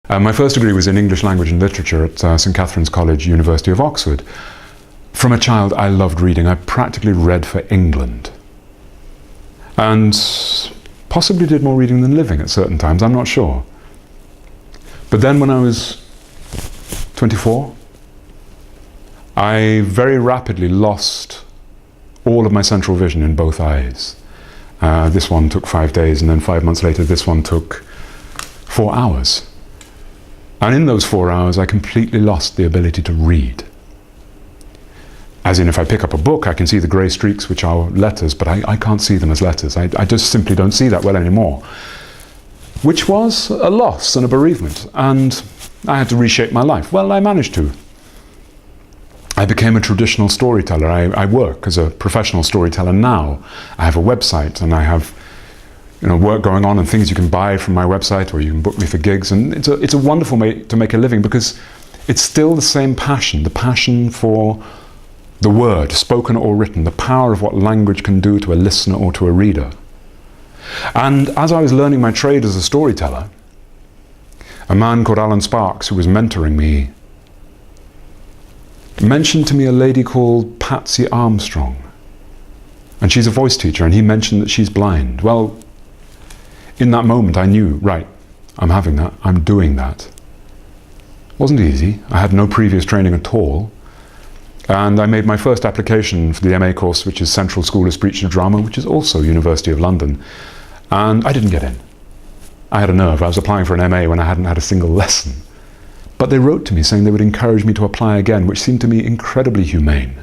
My first degree was in English Language and Literature at St Catherine's College, University of Oxford. From a child, I loved reading. I practically read for England. And possibly did more reading than living at certain times, I'm not sure. But then when I was 24, I very rapidly lost all of my central vision in both eyes. This one took 5 days, and then 5 months later this one took 4 hours. And in those 4 hours I completely lost the ability to read. As in, if I pick up a book, I can see the grey streaks, which are letters, but I can't see them as letters. I just simply don't see that well anymore. Which was a loss and a bereavement, and I had to reshape my life. Well, I managed to. I became a traditional storyteller. I work as a professional storyteller now. I have a website, and I have work going on and things you can buy from my website, or you can book me for gigs, and it's a wonderful way to make a living, because it's still the same passion, the passion for the word, spoken or written, the power of what language can do to a listener or to a reader. And as I was learning my trade as a storyteller, a man called Alan Sparks, who was mentoring me, mentioned to me a lady called Patsy Armstrong. And she's a voice teacher, and he mentioned that she's blind. Well, in that moment I knew, right, I'm having that, I'm doing that. It wasn't easy. I had no previous training at all. And I made my first application for the MA course, which is Central School of Speech and Drama, which is also University of London. And I didn't get in. I had a nerve. I was applying for an MA when I hadn't had a single lesson. But they wrote to me saying they would encourage me to apply again, which seemed to me incredibly humane.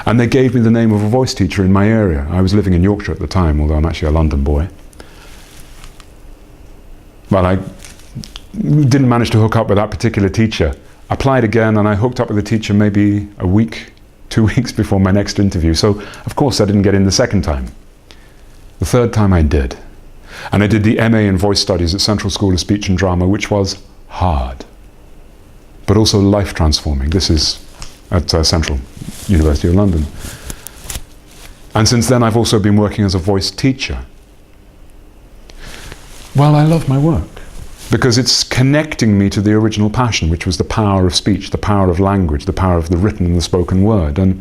And they gave me the name of a voice teacher in my area. I was living in Yorkshire at the time, although I'm actually a London boy. Well, I didn't manage to hook up with that particular teacher. Applied again, and I hooked up with the teacher maybe a week, 2 weeks before my next interview. So, of course, I didn't get in the second time. The third time I did. And I did the MA in Voice Studies at Central School of Speech and Drama, which was hard, but also life-transforming. This is at Central, University of London. And since then, I've also been working as a voice teacher. Well, I love my work, because it's connecting me to the original passion, which was the power of speech, the power of language, the power of the written and the spoken word. And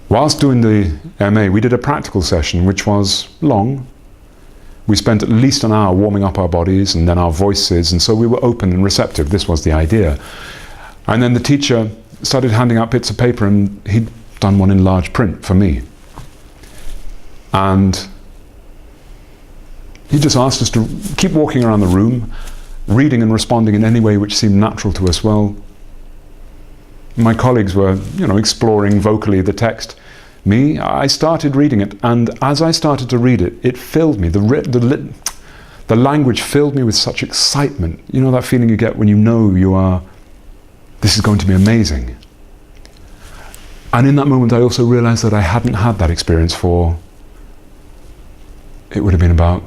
whilst doing the MA, we did a practical session, which was long. We spent at least an hour warming up our bodies and then our voices, and so we were open and receptive. This was the idea. And then the teacher started handing out bits of paper, and he'd done one in large print for me. And he just asked us to keep walking around the room, reading and responding in any way which seemed natural to us. Well, my colleagues were, exploring vocally the text. Me, I started reading it, and as I started to read it, it filled me. The language filled me with such excitement. You know that feeling you get when you know this is going to be amazing. And in that moment, I also realized that I hadn't had that experience for, it would have been about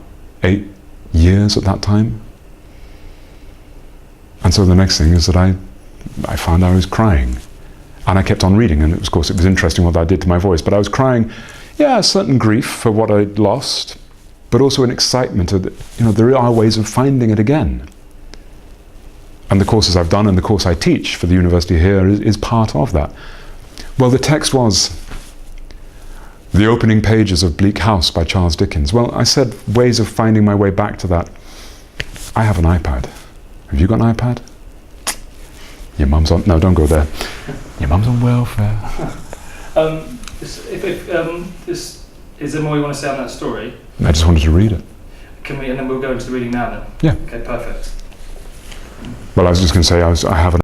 8 years at that time. And so the next thing is that I found I was crying. And I kept on reading, and of course it was interesting what that did to my voice, but I was crying, a certain grief for what I'd lost, but also an excitement that, there are ways of finding it again. And the courses I've done and the course I teach for the university here is part of that. Well, the text was the opening pages of Bleak House by Charles Dickens. Well, I said ways of finding my way back to that. I have an iPad. Have you got an iPad? Your mum's on... No, don't go there. Your mum's on welfare. Is there more you want to say on that story? I just wanted to read it. And then we'll go into the reading now then? Yeah. Okay, perfect. Well, I was just going to say I have an